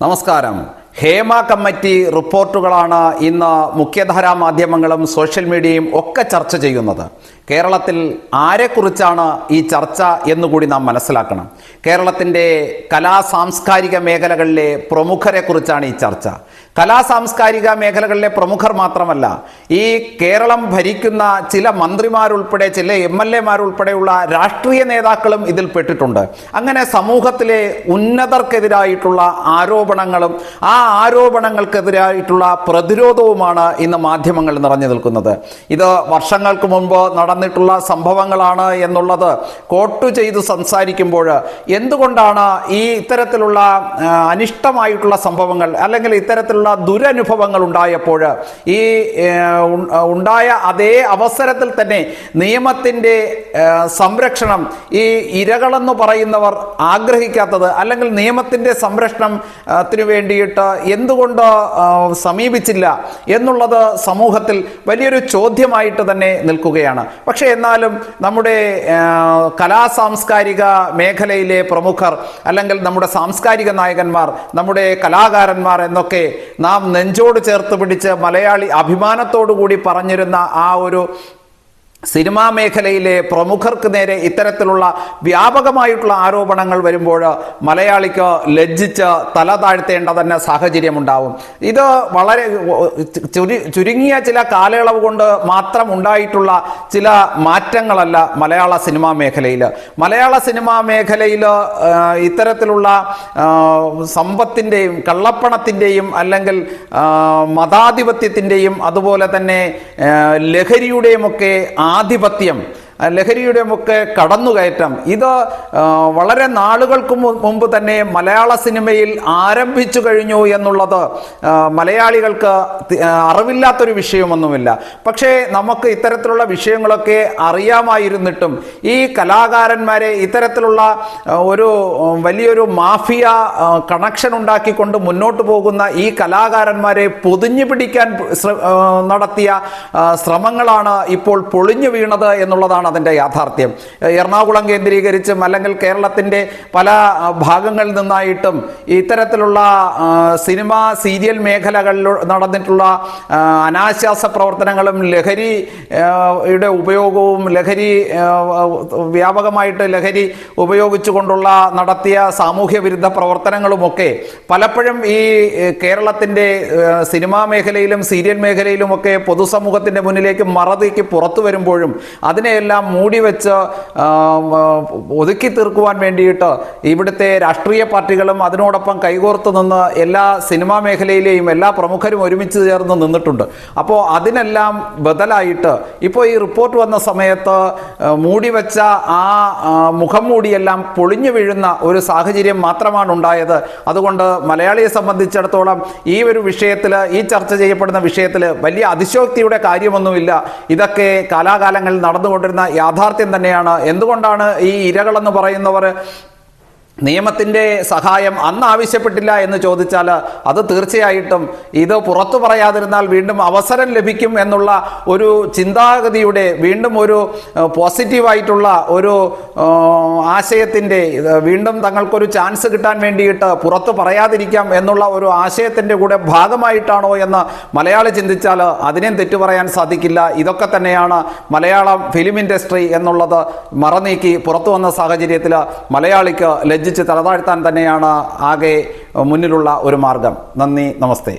നമസ്കാരം. ഹേമ കമ്മിറ്റി റിപ്പോർട്ടുകളാണ് ഇന്ന് മുഖ്യധാരാ മാധ്യമങ്ങളും സോഷ്യൽ മീഡിയയും ഒക്കെ ചർച്ച ചെയ്യുന്നത്. കേരളത്തിൽ ആരെക്കുറിച്ചാണ് ഈ ചർച്ച എന്നുകൂടി നാം മനസ്സിലാക്കണം. കേരളത്തിൻ്റെ കലാസാംസ്കാരിക മേഖലകളിലെ പ്രമുഖരെക്കുറിച്ചാണ് ഈ ചർച്ച. കലാസാംസ്കാരിക മേഖലകളിലെ പ്രമുഖർ മാത്രമല്ല, ഈ കേരളം ഭരിക്കുന്ന ചില മന്ത്രിമാരുൾപ്പെടെ, ചില MLA-മാരുൾപ്പെടെയുള്ള രാഷ്ട്രീയ നേതാക്കളും ഇതിൽ പെട്ടിട്ടുണ്ട്. അങ്ങനെ സമൂഹത്തിലെ ഉന്നതർക്കെതിരായിട്ടുള്ള ആരോപണങ്ങളും ആ ആരോപണങ്ങൾക്കെതിരായിട്ടുള്ള പ്രതിരോധവുമാണ് ഇന്ന് മാധ്യമങ്ങൾ നിറഞ്ഞു നിൽക്കുന്നത്. ഇത് വർഷങ്ങൾക്ക് മുൻപ് നടന്നിട്ടുള്ള സംഭവങ്ങളാണ് എന്നുള്ളത് കോട്ടു ചെയ്ത് സംസാരിക്കുമ്പോൾ എന്തുകൊണ്ടാണ് ഈ ഇത്തരത്തിലുള്ള അനിഷ്ടമായിട്ടുള്ള സംഭവങ്ങൾ അല്ലെങ്കിൽ ഇത്തരത്തിലുള്ള ദുരനുഭവങ്ങൾ ഉണ്ടായപ്പോൾ ഈ ഉണ്ടായ അതേ അവസരത്തിൽ തന്നെ നിയമത്തിൻ്റെ സംരക്ഷണം ഈ ഇരകളെന്ന് പറയുന്നവർ ആഗ്രഹിക്കാത്തത്, അല്ലെങ്കിൽ നിയമത്തിൻ്റെ സംരക്ഷണത്തിന് വേണ്ടിയിട്ട് എന്തുകൊണ്ട് സമീപിച്ചില്ല എന്നുള്ളത് സമൂഹത്തിൽ വലിയൊരു ചോദ്യമായിട്ട് തന്നെ നിൽക്കുകയാണ്. പക്ഷേ എന്നാലും നമ്മുടെ കലാസാംസ്കാരിക മേഖലയിലെ പ്രമുഖർ, അല്ലെങ്കിൽ നമ്മുടെ സാംസ്കാരിക നായകന്മാർ, നമ്മുടെ കലാകാരന്മാർ എന്നൊക്കെ നാം നെഞ്ചോട് ചേർത്ത് പിടിച്ച് മലയാളി അഭിമാനത്തോടു കൂടി പറഞ്ഞിരുന്ന ആ ഒരു സിനിമാ മേഖലയിലെ പ്രമുഖർക്ക് നേരെ ഇത്തരത്തിലുള്ള വ്യാപകമായിട്ടുള്ള ആരോപണങ്ങൾ വരുമ്പോൾ മലയാളിക്ക് ലജ്ജിച്ച് തല താഴ്ത്തേണ്ട തന്നെ സാഹചര്യമുണ്ടാവും. ഇത് വളരെ ചുരുങ്ങിയ ചില കാലയളവ് കൊണ്ട് മാത്രം ഉണ്ടായിട്ടുള്ള ചില മാറ്റങ്ങളല്ല മലയാള സിനിമാ മേഖലയിൽ. മലയാള സിനിമാ മേഖലയിൽ ഇത്തരത്തിലുള്ള സമ്പത്തിൻ്റെയും കള്ളപ്പണത്തിൻ്റെയും അല്ലെങ്കിൽ മതാധിപത്യത്തിൻ്റെയും അതുപോലെ തന്നെ ലഹരിയുടെയുമൊക്കെ ആധിപത്യം, ലഹരിയുടെയൊക്കെ കടന്നുകയറ്റം, ഇത് വളരെ നാളുകൾക്ക് മുമ്പ് തന്നെ മലയാള സിനിമയിൽ ആരംഭിച്ചു കഴിഞ്ഞു എന്നുള്ളത് മലയാളികൾക്ക് അറിവില്ലാത്തൊരു വിഷയമൊന്നുമില്ല. പക്ഷേ നമുക്ക് ഇത്തരത്തിലുള്ള വിഷയങ്ങളൊക്കെ അറിയാമായിരുന്നിട്ടും ഈ കലാകാരന്മാരെ ഇത്തരത്തിലുള്ള ഒരു വലിയൊരു മാഫിയ കണക്ഷൻ ഉണ്ടാക്കിക്കൊണ്ട് മുന്നോട്ട് പോകുന്ന ഈ കലാകാരന്മാരെ പൊതിഞ്ഞു പിടിക്കാൻ നടത്തിയ ശ്രമങ്ങളാണ് ഇപ്പോൾ പൊളിഞ്ഞു വീണത് എന്നുള്ളതാണ് അതിൻ്റെ യാഥാർത്ഥ്യം. എറണാകുളം കേന്ദ്രീകരിച്ചും അല്ലെങ്കിൽ കേരളത്തിൻ്റെ പല ഭാഗങ്ങളിൽ നിന്നായിട്ടും ഇത്തരത്തിലുള്ള സിനിമ സീരിയൽ മേഖലകളിൽ നടന്നിട്ടുള്ള അനാശാസ പ്രവർത്തനങ്ങളും ലഹരിയുടെ ഉപയോഗവും വ്യാപകമായിട്ട് ലഹരി ഉപയോഗിച്ചുകൊണ്ടുള്ള നടത്തിയ സാമൂഹ്യ വിരുദ്ധ പ്രവർത്തനങ്ങളുമൊക്കെ പലപ്പോഴും ഈ കേരളത്തിൻ്റെ സിനിമാ മേഖലയിലും സീരിയൽ മേഖലയിലുമൊക്കെ പൊതുസമൂഹത്തിൻ്റെ മുന്നിലേക്ക് മറതീക്ക് പുറത്തു വരുമ്പോഴും അതിനെയെല്ലാം മൂടിവെച്ച് ഒതുക്കി തീർക്കുവാൻ വേണ്ടിയിട്ട് ഇവിടുത്തെ രാഷ്ട്രീയ പാർട്ടികളും അതിനോടൊപ്പം കൈകോർത്ത് നിന്ന് എല്ലാ സിനിമാ മേഖലയിലെയും എല്ലാ പ്രമുഖരും ഒരുമിച്ച് ചേർന്ന് നിന്നിട്ടുണ്ട്. അപ്പോൾ അതിനെല്ലാം ബദലായിട്ട് ഇപ്പോൾ ഈ റിപ്പോർട്ട് വന്ന സമയത്ത് മൂടിവെച്ച ആ മുഖം മൂടിയെല്ലാം പൊളിഞ്ഞു വീഴുന്ന ഒരു സാഹചര്യം മാത്രമാണ് ഉണ്ടായത്. അതുകൊണ്ട് മലയാളിയെ സംബന്ധിച്ചിടത്തോളം ഈ ഒരു വിഷയത്തിൽ, ഈ ചർച്ച ചെയ്യപ്പെടുന്ന വിഷയത്തിൽ വലിയ അതിശോക്തിയുടെ കാര്യമൊന്നുമില്ല. ഇതൊക്കെ കാലാകാലങ്ങളിൽ നടന്നുകൊണ്ടിരുന്ന യാഥാർത്ഥ്യം തന്നെയാണ്. എന്തുകൊണ്ടാണ് ഈ ഇരകളെന്ന് പറയുന്നവർ നിയമത്തിൻ്റെ സഹായം അന്ന് ആവശ്യപ്പെട്ടില്ല എന്ന് ചോദിച്ചാൽ അത് തീർച്ചയായിട്ടും ഇത് പുറത്തു പറയാതിരുന്നാൽ വീണ്ടും അവസരം ലഭിക്കും എന്നുള്ള ഒരു ചിന്താഗതിയുടെ, വീണ്ടും ഒരു പോസിറ്റീവായിട്ടുള്ള ഒരു ആശയത്തിൻ്റെ, വീണ്ടും തങ്ങൾക്കൊരു ചാൻസ് കിട്ടാൻ വേണ്ടിയിട്ട് പുറത്തു പറയാതിരിക്കാം എന്നുള്ള ഒരു ആശയത്തിൻ്റെ കൂടെ ഭാഗമായിട്ടാണോ എന്ന് മലയാളി ചിന്തിച്ചാൽ അതിനെയും തെറ്റു പറയാൻ സാധിക്കില്ല. ഇതൊക്കെ തന്നെയാണ് മലയാളം ഫിലിം ഇൻഡസ്ട്രി എന്നുള്ളത് മറനീക്കി പുറത്തു വന്ന സാഹചര്യത്തിൽ മലയാളിക്ക് ലജ്ജിച്ച് തലതാഴ്ത്താൻ തന്നെയാണ് ആകെ മുന്നിലുള്ള ഒരു മാർഗം. നന്ദി, നമസ്തേ.